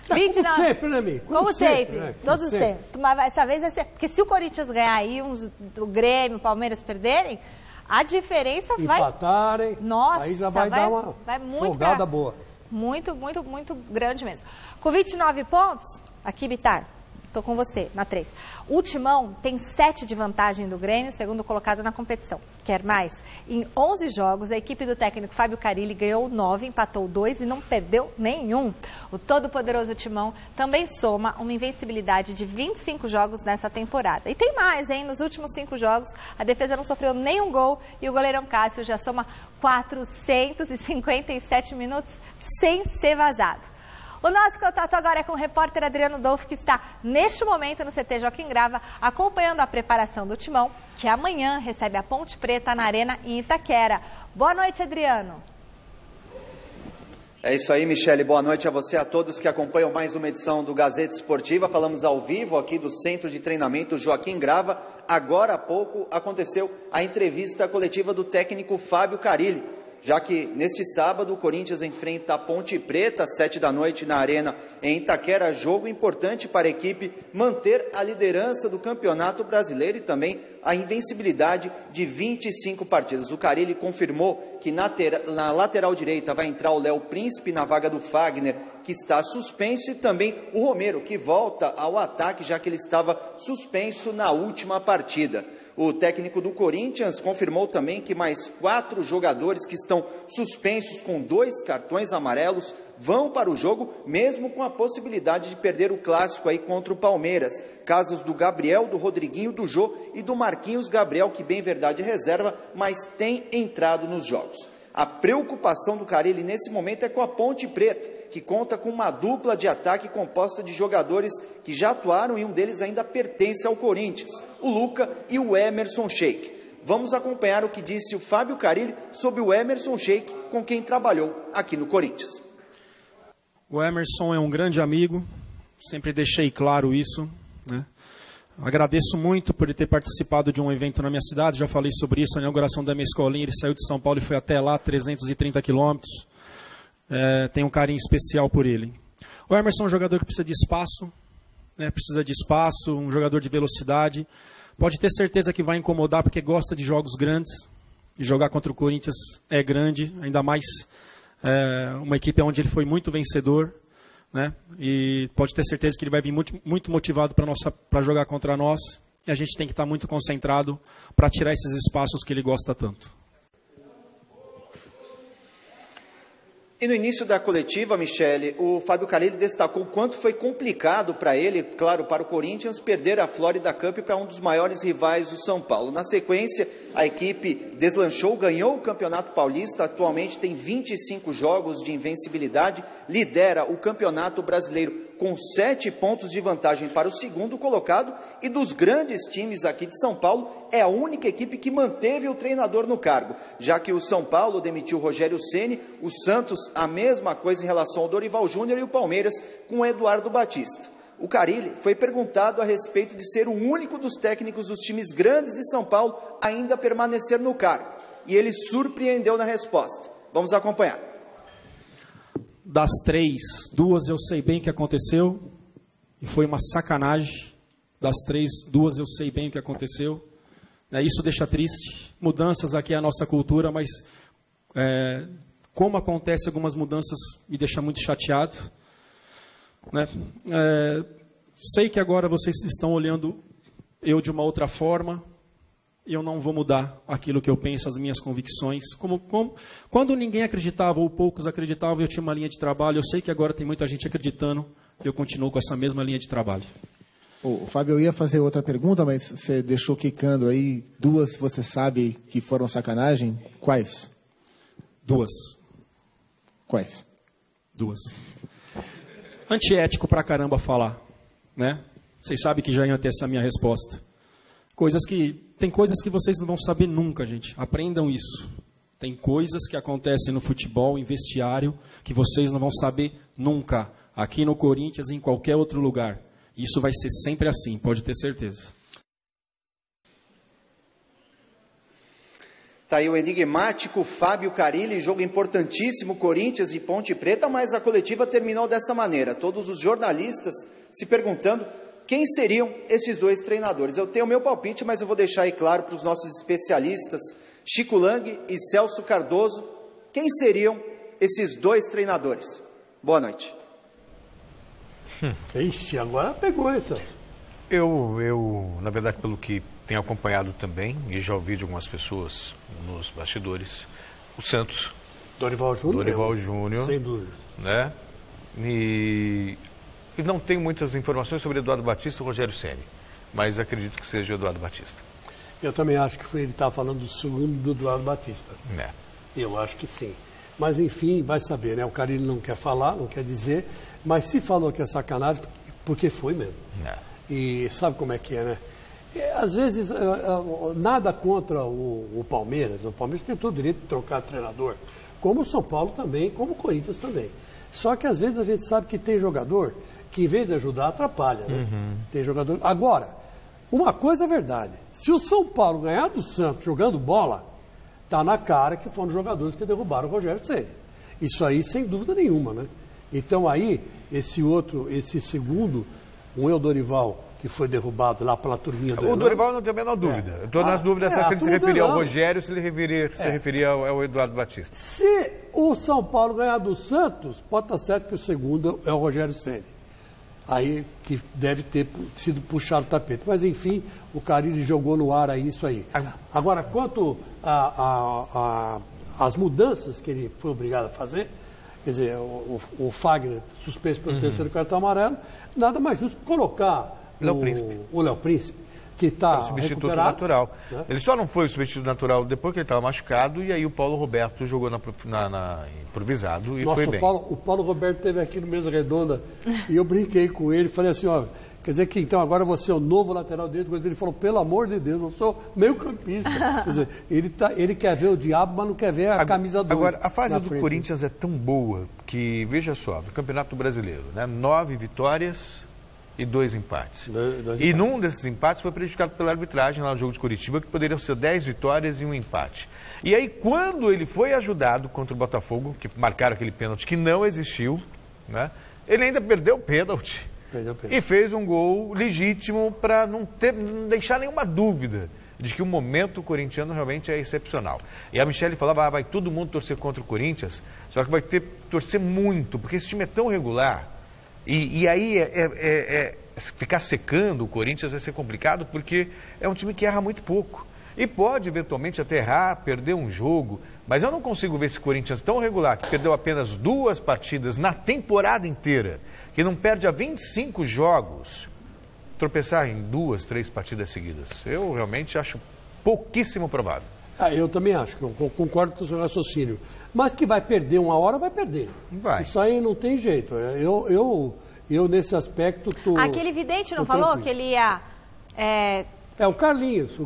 Como sempre, né, amigo? Como sempre, né? Todos sempre. Mas essa vez vai ser... Porque se o Corinthians ganhar aí, o Grêmio, o Palmeiras perderem, a diferença vai... Empatarem, nossa, aí já vai dar uma folgada boa. Muito, muito, muito grande mesmo. Com 29 pontos, aqui, Bitar, tô com você, na 3. O Timão tem 7 de vantagem do Grêmio, segundo colocado na competição. Quer mais? Em 11 jogos, a equipe do técnico Fábio Carilli ganhou 9, empatou 2 e não perdeu nenhum. O todo-poderoso Timão também soma uma invencibilidade de 25 jogos nessa temporada. E tem mais, hein? Nos últimos 5 jogos, a defesa não sofreu nenhum gol e o goleirão Cássio já soma 457 minutos sem ser vazado. O nosso contato agora é com o repórter Adriano Dolfo, que está neste momento no CT Joaquim Grava, acompanhando a preparação do Timão, que amanhã recebe a Ponte Preta na Arena em Itaquera. Boa noite, Adriano. É isso aí, Michele. Boa noite a você, a todos que acompanham mais uma edição do Gazeta Esportiva. Falamos ao vivo aqui do Centro de Treinamento Joaquim Grava. Agora há pouco aconteceu a entrevista coletiva do técnico Fábio Carilli, já que neste sábado o Corinthians enfrenta a Ponte Preta às 7 da noite na Arena em Itaquera, jogo importante para a equipe manter a liderança do Campeonato Brasileiro e também a invencibilidade de 25 partidas. O Carilli confirmou que na lateral direita vai entrar o Léo Príncipe na vaga do Fagner, que está suspenso, e também o Romero, que volta ao ataque, já que ele estava suspenso na última partida. O técnico do Corinthians confirmou também que mais 4 jogadores que estão suspensos com 2 cartões amarelos vão para o jogo, mesmo com a possibilidade de perder o clássico aí contra o Palmeiras. Casos do Gabriel, do Rodriguinho, do Jô e do Marquinhos Gabriel, que bem verdade reserva, mas tem entrado nos jogos. A preocupação do Carilli nesse momento é com a Ponte Preta, que conta com uma dupla de ataque composta de jogadores que já atuaram e um deles ainda pertence ao Corinthians, o Luca e o Emerson Sheik. Vamos acompanhar o que disse o Fábio Carilli sobre o Emerson Sheik, com quem trabalhou aqui no Corinthians. O Emerson é um grande amigo, sempre deixei claro isso, né? Agradeço muito por ele ter participado de um evento na minha cidade, já falei sobre isso, a inauguração da minha escolinha, ele saiu de São Paulo e foi até lá, 330 quilômetros. Tenho um carinho especial por ele. O Emerson é um jogador que precisa de espaço, né? Precisa de espaço, um jogador de velocidade. Pode ter certeza que vai incomodar porque gosta de jogos grandes, e jogar contra o Corinthians é grande, ainda mais uma equipe onde ele foi muito vencedor. Né? E pode ter certeza que ele vai vir muito motivado para jogar contra nós, e a gente tem que estar muito concentrado para tirar esses espaços que ele gosta tanto. E no início da coletiva, Michele, o Fábio Carilli destacou o quanto foi complicado para ele, claro, para o Corinthians, perder a Florida Cup para um dos maiores rivais do São Paulo. Na sequência, A equipe deslanchou, ganhou o Campeonato Paulista, atualmente tem 25 jogos de invencibilidade, lidera o Campeonato Brasileiro com 7 pontos de vantagem para o segundo colocado, e dos grandes times aqui de São Paulo, é a única equipe que manteve o treinador no cargo, já que o São Paulo demitiu o Rogério Ceni, o Santos a mesma coisa em relação ao Dorival Júnior e o Palmeiras com o Eduardo Batista. O Carille foi perguntado a respeito de ser o único dos técnicos dos times grandes de São Paulo a ainda permanecer no cargo, e ele surpreendeu na resposta. Vamos acompanhar. Das 3, 2 eu sei bem o que aconteceu, e foi uma sacanagem. Das 3, 2 eu sei bem o que aconteceu. Isso deixa triste. Mudanças aqui é a nossa cultura, mas como acontece algumas mudanças me deixa muito chateado. Sei que agora vocês estão olhando eu de uma outra forma. Eu não vou mudar aquilo que eu penso, as minhas convicções. Quando ninguém acreditava, ou poucos acreditavam, eu tinha uma linha de trabalho. Eu sei que agora tem muita gente acreditando, eu continuo com essa mesma linha de trabalho. Fábio, eu ia fazer outra pergunta, mas você deixou quicando aí. 2 você sabe que foram sacanagem? Quais? 2. Quais? 2. Antiético pra caramba falar, né? Vocês sabem que já ia ter essa minha resposta. Tem coisas que vocês não vão saber nunca, gente. Aprendam isso. Tem coisas que acontecem no futebol, em vestiário, que vocês não vão saber nunca. Aqui no Corinthians e em qualquer outro lugar. Isso vai ser sempre assim, pode ter certeza. Está aí o enigmático Fábio Carille, jogo importantíssimo, Corinthians e Ponte Preta, mas a coletiva terminou dessa maneira. Todos os jornalistas se perguntando quem seriam esses 2 treinadores. Eu tenho o meu palpite, mas eu vou deixar aí claro para os nossos especialistas, Chico Lang e Celso Cardoso, quem seriam esses 2 treinadores. Boa noite. Ixi, agora pegou isso. Eu, na verdade, pelo que tenho acompanhado também, e já ouvi de algumas pessoas nos bastidores, o Santos. Dorival Júnior. Sem dúvida. Né? E não tenho muitas informações sobre Eduardo Batista e Rogério Ceni, mas acredito que seja o Eduardo Batista. Eu também acho que ele está falando do segundo do Eduardo Batista. Eu acho que sim. Mas, enfim, vai saber, né? O Carille não quer falar, não quer dizer, mas se falou que é sacanagem, porque foi mesmo. E sabe como é que é, né? Às vezes, nada contra o Palmeiras. O Palmeiras tem todo o direito de trocar treinador, como o São Paulo também, como o Corinthians também. Só que, às vezes, a gente sabe que tem jogador que, em vez de ajudar, atrapalha, né? Tem jogador... Agora, uma coisa é verdade. Se o São Paulo ganhar do Santos jogando bola, está na cara que foram os jogadores que derrubaram o Rogério Ceni. Isso aí, sem dúvida nenhuma, né? Então, aí, esse segundo, o Dorival, que foi derrubado lá pela turminha do O Dorival não tem a menor dúvida. Estou nas dúvidas se ele se referia ao Rogério, se ele se referia ao Eduardo Batista. Se o São Paulo ganhar do Santos, pode estar certo que o segundo é o Rogério Ceni. Aí que deve ter sido puxado o tapete. Mas, enfim, o Carille jogou no ar aí isso aí. Agora, quanto às mudanças que ele foi obrigado a fazer, quer dizer, o Fagner suspenso pelo terceiro cartão amarelo, nada mais justo que colocar o Léo Príncipe, que está substituto natural. Né? Ele só não foi o substituto natural depois que ele estava machucado, e aí o Paulo Roberto jogou na improvisado e foi bem. O Paulo Roberto esteve aqui no Mesa Redonda e eu brinquei com ele, falei assim, ó, quer dizer que então agora você é o novo lateral direito, ele falou, pelo amor de Deus, eu sou meio campista. Quer dizer, ele quer ver o diabo, mas não quer ver a camisa 2. Agora, a fase do Corinthians é tão boa que, veja só, no Campeonato Brasileiro, né, 9 vitórias e 2 empates. E num desses empates foi prejudicado pela arbitragem lá no jogo de Curitiba, que poderiam ser 10 vitórias e 1 empate. E aí, quando ele foi ajudado contra o Botafogo, que marcaram aquele pênalti que não existiu, né, ele ainda perdeu o pênalti. E fez um gol legítimo para não deixar nenhuma dúvida de que o momento corintiano realmente é excepcional. E a Michele falava, vai todo mundo torcer contra o Corinthians, só que vai ter que torcer muito, porque esse time é tão regular. E aí ficar secando o Corinthians vai ser complicado, porque é um time que erra muito pouco. E pode, eventualmente, até errar, perder um jogo, mas eu não consigo ver esse Corinthians tão regular, que perdeu apenas 2 partidas na temporada inteira, que não perde há 25 jogos, tropeçar em 2, 3 partidas seguidas. Eu realmente acho pouquíssimo provável. Eu também acho, que eu concordo com o seu raciocínio. Mas que vai perder uma hora, vai perder. Vai. Isso aí não tem jeito. Eu nesse aspecto, Aquele vidente não falou tranquilo. que ele ia... O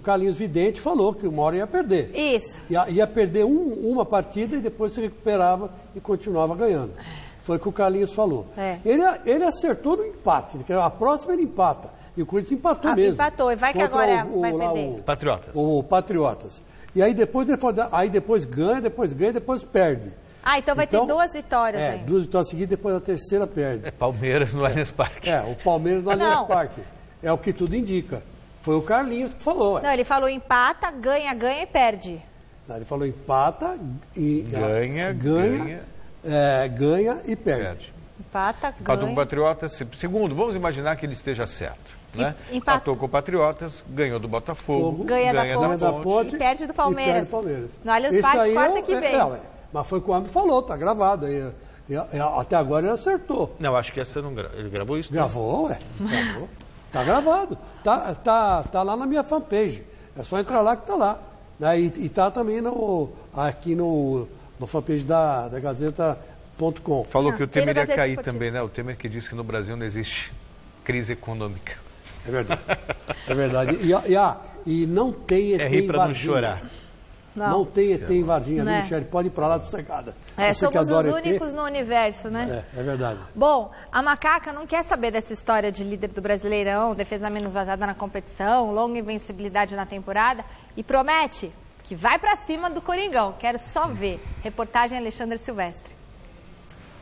Carlinhos Vidente falou que uma hora ia perder. Isso. Ia perder uma partida e depois se recuperava e continuava ganhando. Foi o que o Carlinhos falou. Ele acertou no empate. A próxima ele empata. E o Corinthians empatou mesmo. Empatou. E vai que agora vai perder. Patriotas. O Patriotas. E aí depois ganha, depois perde. Então vai ter 2 vitórias ainda. 2 vitórias seguidas, depois a terceira perde. Palmeiras no Allianz Parque. O Palmeiras no Allianz Parque. É o que tudo indica. Foi o Carlinhos que falou. Não, ele falou empata, ganha e perde. Não, ele falou empata e... Ganha e perde. Empata, Empatou ganha... com o Patriotas. Segundo, vamos imaginar que ele esteja certo. Né? Empatou com o Patriotas, ganhou do Botafogo, ganha da Ponte e perde do Palmeiras. No Allianz Parque, quarta que vem. Mas foi como ele falou, tá gravado. Até agora ele acertou. Não, acho que essa não ele gravou isso? Gravou, Gravou. Tá gravado. Tá lá na minha fanpage. É só entrar lá que tá lá. E tá também aqui no fanpage da Gazeta.com. Falou que o Temer ia cair também, né? O Temer que disse que no Brasil não existe crise econômica. É verdade. É verdade. E não tem ET rir para não chorar. Não tem ET em Varginha, né? Michele? Pode ir para lá sossegada. Somos os únicos no universo, né? É verdade. Bom, a Macaca não quer saber dessa história de líder do Brasileirão, defesa menos vazada na competição, longa invencibilidade na temporada e promete que vai para cima do Coringão. Quero só ver. Reportagem Alexandre Silvestre.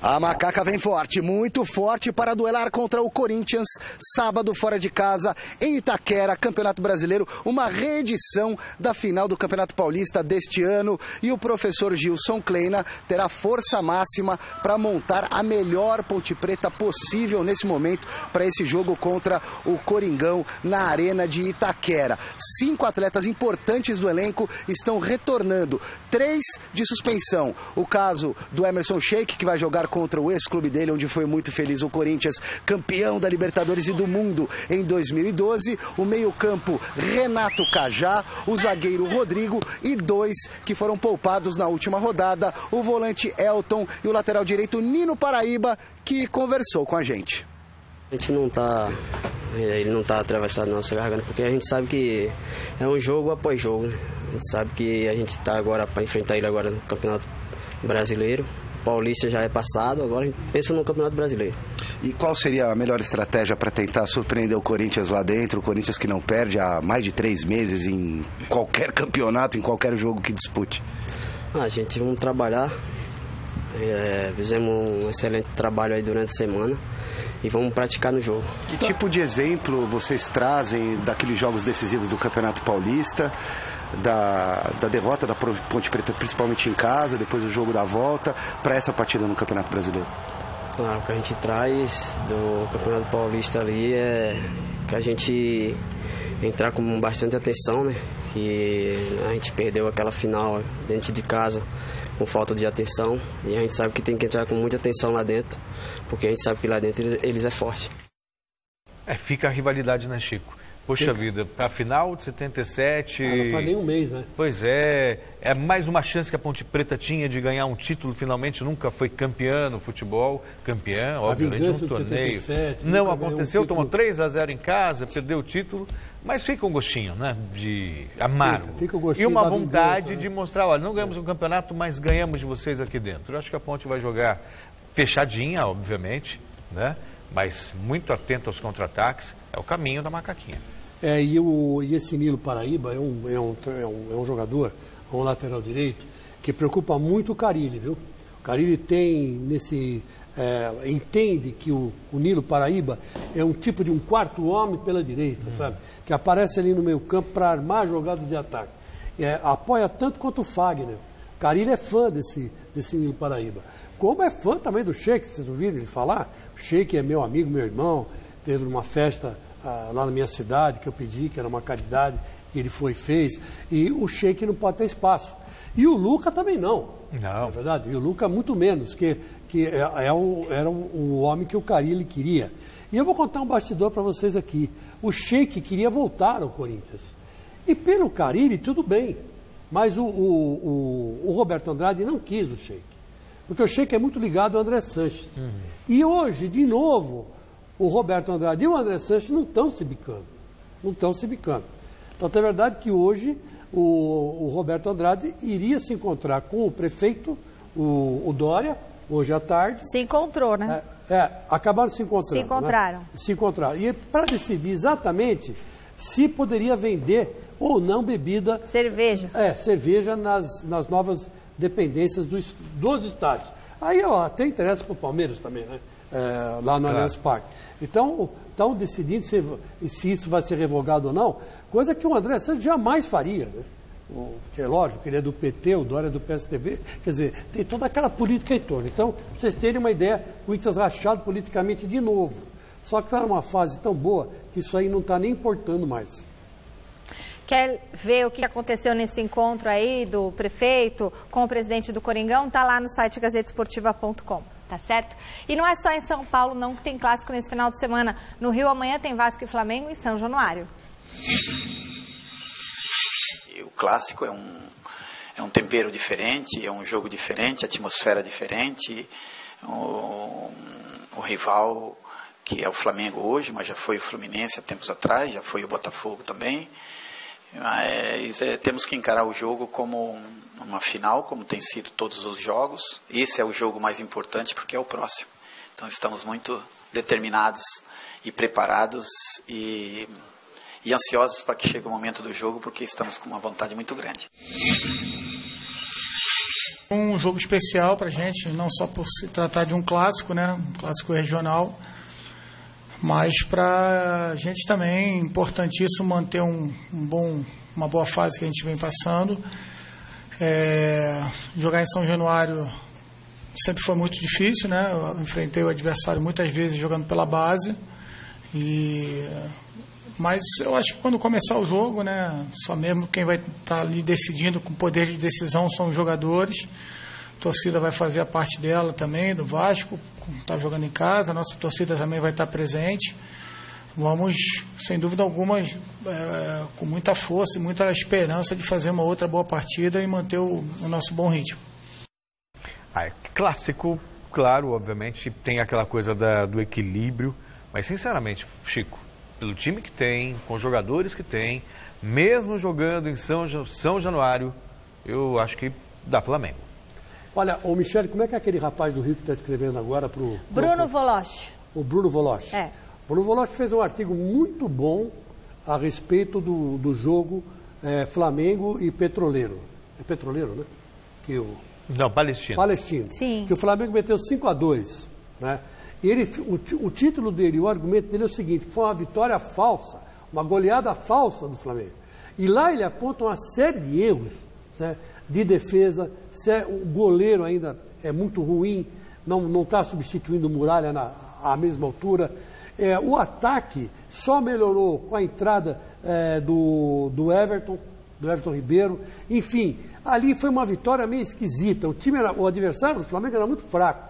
A Macaca vem forte, muito forte para duelar contra o Corinthians, sábado fora de casa, em Itaquera, Campeonato Brasileiro, uma reedição da final do Campeonato Paulista deste ano. E o professor Gilson Kleina terá força máxima para montar a melhor Ponte Preta possível nesse momento para esse jogo contra o Coringão na Arena de Itaquera. 5 atletas importantes do elenco estão retornando, 3 de suspensão. O caso do Emerson Sheik, que vai jogar contra o ex-clube dele, onde foi muito feliz o Corinthians, campeão da Libertadores e do Mundo em 2012. O meio-campo, Renato Cajá, o zagueiro Rodrigo e 2 que foram poupados na última rodada, o volante Elton e o lateral direito Nino Paraíba, que conversou com a gente. A gente ele não está atravessado na nossa garganta, porque a gente sabe que é um jogo após jogo. A gente sabe que a gente está agora para enfrentar ele agora no Campeonato Brasileiro. Paulista já é passado, agora a gente pensa no Campeonato Brasileiro. E qual seria a melhor estratégia para tentar surpreender o Corinthians lá dentro? O Corinthians que não perde há mais de 3 meses em qualquer campeonato, em qualquer jogo que dispute. A gente vamos trabalhar, fizemos um excelente trabalho aí durante a semana e vamos praticar no jogo. Que tipo de exemplo vocês trazem daqueles jogos decisivos do Campeonato Paulista? Da derrota da Ponte Preta, principalmente em casa, depois do jogo da volta, para essa partida no Campeonato Brasileiro? O que a gente traz do Campeonato Paulista ali é que a gente entrar com bastante atenção, né? Que a gente perdeu aquela final dentro de casa com falta de atenção, e a gente sabe que tem que entrar com muita atenção lá dentro, porque a gente sabe que lá dentro eles é forte. Fica a rivalidade, né, Chico? Poxa vida, a final de 77... não faz nem um mês, né? Pois é mais uma chance que a Ponte Preta tinha de ganhar um título, finalmente nunca foi campeã no futebol, obviamente, um torneio. 77, não aconteceu, tomou 3-0 em casa, perdeu o título, mas fica um gostinho, né, de amargo. Fica o gostinho e uma vontade de mostrar, olha, não ganhamos um campeonato, mas ganhamos de vocês aqui dentro. Eu acho que a Ponte vai jogar fechadinha, obviamente, né? Mas muito atento aos contra-ataques, é o caminho da Macaquinha. E esse Nilo Paraíba é um jogador, um lateral direito, que preocupa muito o Carille, viu? O Carille entende que o Nilo Paraíba é um tipo de um quarto homem pela direita, sabe? Que aparece ali no meio campo para armar jogadas de ataque. Apoia tanto quanto o Fagner. O Carille é fã desse Nilo Paraíba. Como é fã também do Sheik, vocês ouviram ele falar? O Sheik é meu amigo, meu irmão, teve uma festa lá na minha cidade que eu pedi, que era uma caridade, e ele fez, e o Sheik não pode ter espaço. E o Luca também não. Não. É verdade? E o Luca muito menos, que era o homem que o Carille queria. E eu vou contar um bastidor para vocês aqui. O Sheik queria voltar ao Corinthians. E pelo Carille, tudo bem. Mas o Roberto Andrade não quis o Sheik. Porque o Sheik é muito ligado ao André Sanches. E hoje, de novo, o Roberto Andrade e o André Sanches não estão se bicando. Não estão se bicando. Então, é verdade que hoje o Roberto Andrade iria se encontrar com o prefeito, o Dória, hoje à tarde. Se encontrou, né? Acabaram se encontrando. Se encontraram. Né? Se encontraram. E para decidir exatamente se poderia vender ou não bebida... Cerveja. Cerveja nas novas dependências dos estádios. Aí até interessa para o Palmeiras também, né? Lá no Allianz Parque. Então, estão decidindo se isso vai ser revogado ou não, coisa que o André Santos jamais faria, né? Que é lógico, ele é do PT, o Dória é do PSDB, quer dizer, tem toda aquela política em torno. Então, pra vocês terem uma ideia, o Corinthians rachado politicamente de novo. Só que está numa fase tão boa que isso aí não está nem importando mais. Quer ver o que aconteceu nesse encontro aí do prefeito com o presidente do Coringão? Está lá no site gazetesportiva.com, tá certo? E não é só em São Paulo não que tem clássico nesse final de semana. No Rio amanhã tem Vasco e Flamengo em São Januário. O clássico é um tempero diferente, é um jogo diferente, atmosfera diferente. O rival, que é o Flamengo hoje, mas já foi o Fluminense há tempos atrás, já foi o Botafogo também. Mas temos que encarar o jogo como uma final, como tem sido todos os jogos. Esse é o jogo mais importante porque é o próximo. Então estamos muito determinados e preparados e ansiosos para que chegue o momento do jogo, porque estamos com uma vontade muito grande. Um jogo especial para a gente, não só por se tratar de um clássico, né? Um clássico regional, mas para a gente também é importantíssimo manter uma boa fase que a gente vem passando. Jogar em São Januário sempre foi muito difícil, né? Eu enfrentei o adversário muitas vezes jogando pela base, mas eu acho que quando começar o jogo, né, só mesmo quem vai estar ali decidindo com poder de decisão são os jogadores. A torcida vai fazer a parte dela também, do Vasco, está jogando em casa, a nossa torcida também vai estar presente. Vamos, sem dúvida alguma, com muita força e muita esperança de fazer uma outra boa partida e manter o nosso bom ritmo. Clássico, claro, obviamente, tem aquela coisa do equilíbrio, mas sinceramente, Chico, pelo time que tem, com os jogadores que tem, mesmo jogando em São Januário, eu acho que dá Flamengo. Olha, Michele, como é que é aquele rapaz do Rio que está escrevendo agora para o... Bruno Voloche. O Bruno Voloche. Bruno Voloche fez um artigo muito bom a respeito do jogo Flamengo e Petroleiro. É Petroleiro, né? Não, Palestino. Palestino. Sim. Que o Flamengo meteu 5-2, né? E o título dele, o argumento dele é o seguinte: foi uma vitória falsa, uma goleada falsa do Flamengo. E lá ele aponta uma série de erros, né, de defesa. O goleiro ainda é muito ruim, não está substituindo o Muralha à mesma altura. O ataque só melhorou com a entrada do Everton Ribeiro. Enfim, ali foi uma vitória meio esquisita. O adversário do Flamengo era muito fraco.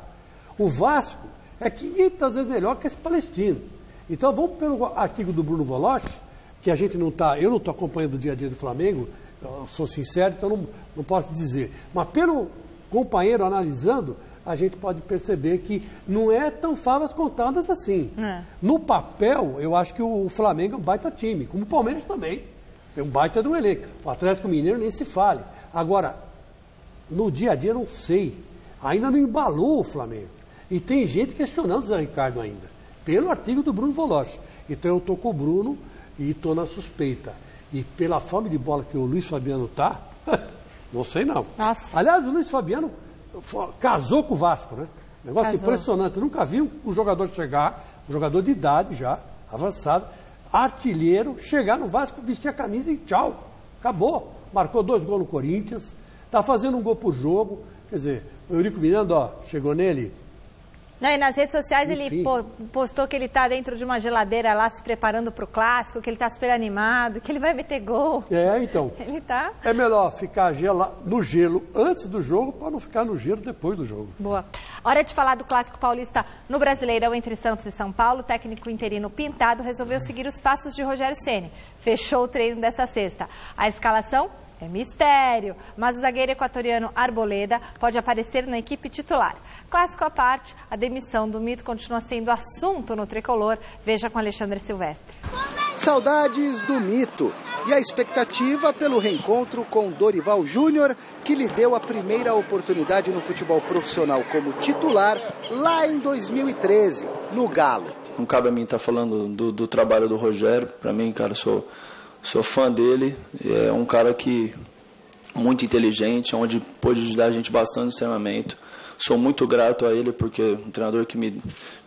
O Vasco é 500 vezes melhor que esse Palestino. Então vamos pelo artigo do Bruno Voloche, que eu não estou acompanhando o dia a dia do Flamengo, eu sou sincero, então não posso dizer. Mas pelo companheiro analisando, a gente pode perceber que não é tão favas contadas assim. No papel, eu acho que o Flamengo é um baita time, como o Palmeiras também. Tem um baita do elenco. O Atlético Mineiro nem se fale. Agora, no dia a dia, não sei. Ainda não embalou o Flamengo. E tem gente questionando o Zé Ricardo ainda, pelo artigo do Bruno Voloche. Então eu estou com o Bruno e estou na suspeita. E pela fome de bola que o Luiz Fabiano está, não sei não. Nossa. Aliás, o Luiz Fabiano casou com o Vasco, né? Negócio impressionante. Eu nunca vi um jogador chegar, um jogador de idade já, avançado, artilheiro, chegar no Vasco, vestir a camisa e tchau. Acabou. Marcou 2 gols no Corinthians, está fazendo um gol por jogo. Quer dizer, o Eurico Miranda, chegou nele. Não, e nas redes sociais ele postou que ele está dentro de uma geladeira lá se preparando para o clássico, que ele está super animado, que ele vai meter gol. Então. Ele tá... É melhor ficar no gelo antes do jogo para não ficar no gelo depois do jogo. Boa. Hora de falar do Clássico Paulista no Brasileirão entre Santos e São Paulo. O técnico interino Pintado resolveu seguir os passos de Rogério Ceni. Fechou o treino dessa sexta. A escalação é mistério, mas o zagueiro equatoriano Arboleda pode aparecer na equipe titular. Clássico à parte, a demissão do mito continua sendo assunto no tricolor. Veja com Alexandre Silvestre. Saudades do mito e a expectativa pelo reencontro com Dorival Júnior, que lhe deu a primeira oportunidade no futebol profissional como titular lá em 2013, no Galo. Não cabe a mim estar falando do trabalho do Rogério. Para mim, cara, sou fã dele. É um cara que muito inteligente, onde pôde ajudar a gente bastante no treinamento. Sou muito grato a ele, porque é um treinador que me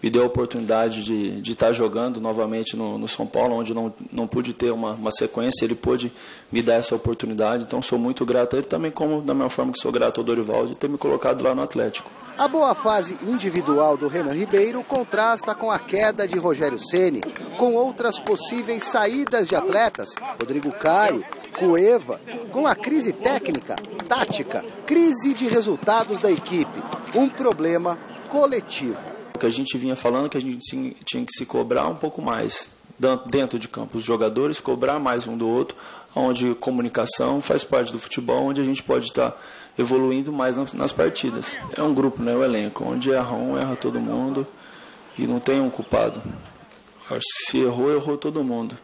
deu a oportunidade de estar jogando novamente no São Paulo, onde não pude ter uma sequência, ele pôde me dar essa oportunidade. Então sou muito grato a ele também, como da mesma forma que sou grato ao Dorival de ter me colocado lá no Atlético. A boa fase individual do Renan Ribeiro contrasta com a queda de Rogério Ceni, com outras possíveis saídas de atletas, Rodrigo Caio, Cueva, com a crise técnica, tática, crise de resultados da equipe, um problema coletivo. O que a gente vinha falando que a gente tinha que se cobrar um pouco mais dentro de campo, os jogadores cobrar mais um do outro, onde comunicação faz parte do futebol, onde a gente pode estar evoluindo mais nas partidas. É um grupo, né, o elenco, onde erra um, erra todo mundo e não tem um culpado. Se errou todo mundo.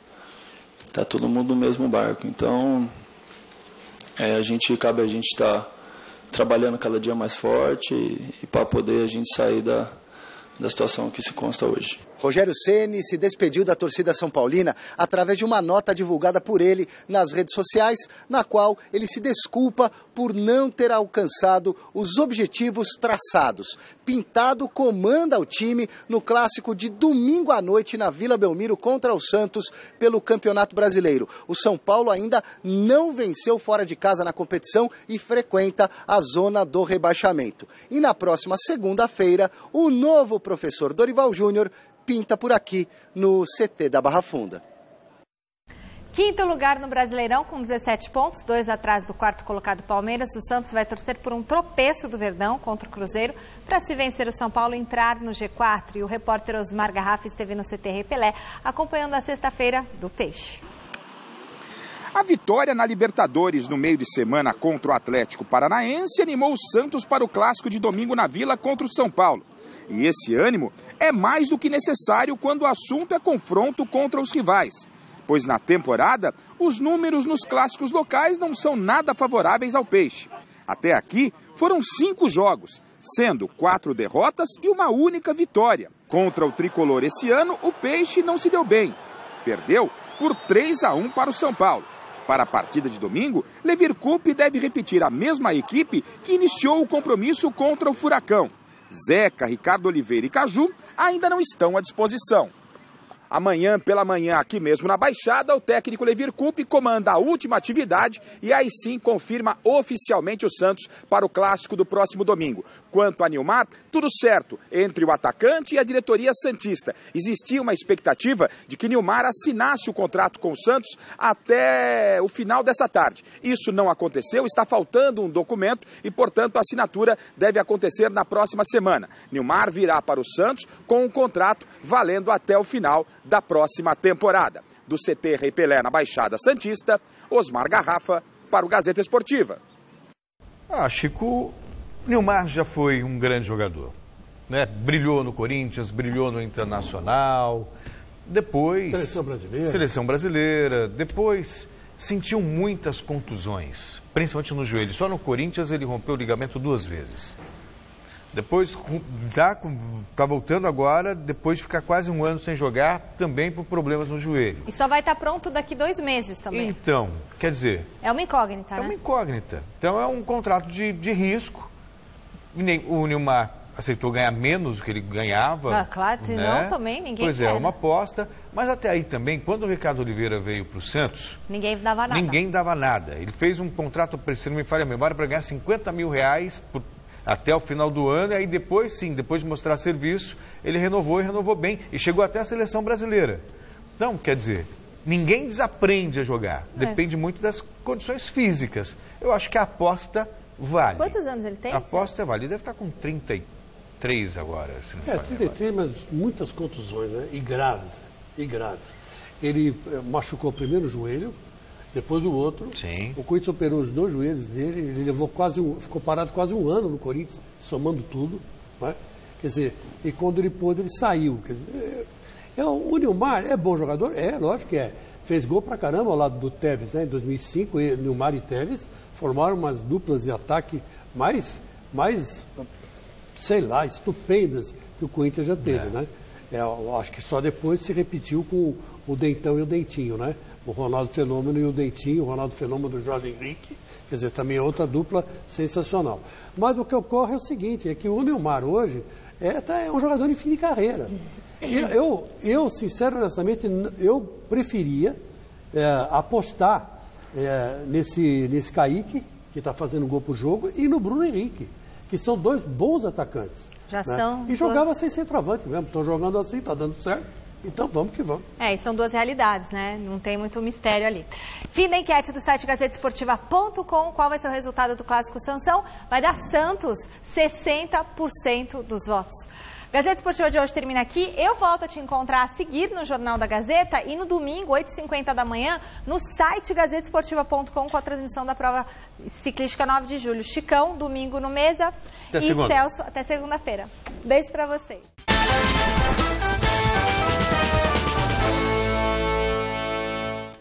Tá todo mundo no mesmo barco. Então, cabe a gente estar trabalhando cada dia mais forte e para poder a gente sair da situação que se consta hoje. Rogério Ceni se despediu da torcida São Paulina através de uma nota divulgada por ele nas redes sociais, na qual ele se desculpa por não ter alcançado os objetivos traçados. Pintado comanda o time no clássico de domingo à noite na Vila Belmiro contra o Santos pelo Campeonato Brasileiro. O São Paulo ainda não venceu fora de casa na competição e frequenta a zona do rebaixamento. E na próxima segunda-feira, o novo professor Dorival Júnior pinta por aqui no CT da Barra Funda. Quinto lugar no Brasileirão com 17 pontos, 2 atrás do quarto colocado Palmeiras. O Santos vai torcer por um tropeço do Verdão contra o Cruzeiro para, se vencer o São Paulo, entrar no G4. E o repórter Osmar Garrafa esteve no CT Rei Pelé acompanhando a sexta-feira do Peixe. A vitória na Libertadores no meio de semana contra o Atlético Paranaense animou o Santos para o clássico de domingo na Vila contra o São Paulo. E esse ânimo é mais do que necessário quando o assunto é confronto contra os rivais, pois na temporada os números nos clássicos locais não são nada favoráveis ao Peixe. Até aqui foram 5 jogos, sendo 4 derrotas e uma única vitória. Contra o tricolor esse ano, o Peixe não se deu bem. Perdeu por 3-1 para o São Paulo. Para a partida de domingo, Levir Coupe deve repetir a mesma equipe que iniciou o compromisso contra o Furacão. Zeca, Ricardo Oliveira e Caju ainda não estão à disposição. Amanhã, pela manhã, aqui mesmo na Baixada, o técnico Levir Coupe comanda a última atividade e aí sim confirma oficialmente o Santos para o clássico do próximo domingo. Quanto a Nilmar, tudo certo entre o atacante e a diretoria santista. Existia uma expectativa de que Nilmar assinasse o contrato com o Santos até o final dessa tarde. Isso não aconteceu, está faltando um documento e, portanto, a assinatura deve acontecer na próxima semana. Nilmar virá para o Santos com um contrato valendo até o final da próxima temporada. Do CT Rei Pelé na Baixada Santista, Osmar Garrafa para o Gazeta Esportiva. Chico, Nilmar já foi um grande jogador, né? Brilhou no Corinthians, brilhou no Internacional, depois Seleção brasileira, depois sentiu muitas contusões, principalmente no joelho. Só no Corinthians ele rompeu o ligamento 2 vezes. Depois tá voltando agora, depois de ficar quase 1 ano sem jogar, também por problemas no joelho. E só vai estar pronto daqui 2 meses também. Então, quer dizer... É uma incógnita, né? É uma incógnita. Então é um contrato de risco. O Nilmar aceitou ganhar menos do que ele ganhava. Claro, senão também ninguém Pois é, uma aposta. Mas até aí também, quando o Ricardo Oliveira veio para o Santos... Ninguém dava nada. Ninguém dava nada. Ele fez um contrato, se não me falha a memória, para ganhar R$50 mil até o final do ano, e aí depois de mostrar serviço, ele renovou e renovou bem, e chegou até a seleção brasileira. Então, quer dizer, ninguém desaprende a jogar, depende muito das condições físicas. Eu acho que a aposta vale. Quantos anos ele tem? A aposta vale, deve estar com 33 agora. Se não 33, mas muitas contusões, né? E graves. Ele machucou primeiro o joelho, depois o outro. Sim. O Corinthians operou os 2 joelhos dele, ele levou ficou parado quase 1 ano no Corinthians, somando tudo. Né? Quer dizer, e quando ele pôde, ele saiu. Quer dizer, o Nilmar é bom jogador? É, lógico que é. Fez gol pra caramba ao lado do Tevez, né? Em 2005, Nilmar e Tevez formaram umas duplas de ataque mais, sei lá, estupendas que o Corinthians já teve, né? Eu acho que só depois se repetiu com o Dentão e o Dentinho, né? O Ronaldo Fenômeno e o Dentinho, o Ronaldo Fenômeno do Jorge Henrique, quer dizer, também é outra dupla sensacional. Mas o que ocorre é o seguinte, é que o Nilmar hoje é um jogador em fim de carreira. Eu sincero, honestamente, eu preferia apostar nesse Kaique, que está fazendo gol pro jogo, e no Bruno Henrique, que são 2 bons atacantes. Já são. E jogava sem centroavante mesmo. Estão jogando assim, está dando certo. Então vamos que vamos. E são 2 realidades, né? Não tem muito mistério ali. Fim da enquete do site gazetesportiva.com. Qual vai ser o resultado do Clássico Sansão? Vai dar Santos, 60% dos votos. Gazeta Esportiva de hoje termina aqui. Eu volto a te encontrar a seguir no Jornal da Gazeta e no domingo, 8h50 da manhã, no site gazetesportiva.com com a transmissão da prova ciclística 9 de julho. Chicão, domingo no Mesa e Celso até segunda-feira. Beijo pra vocês.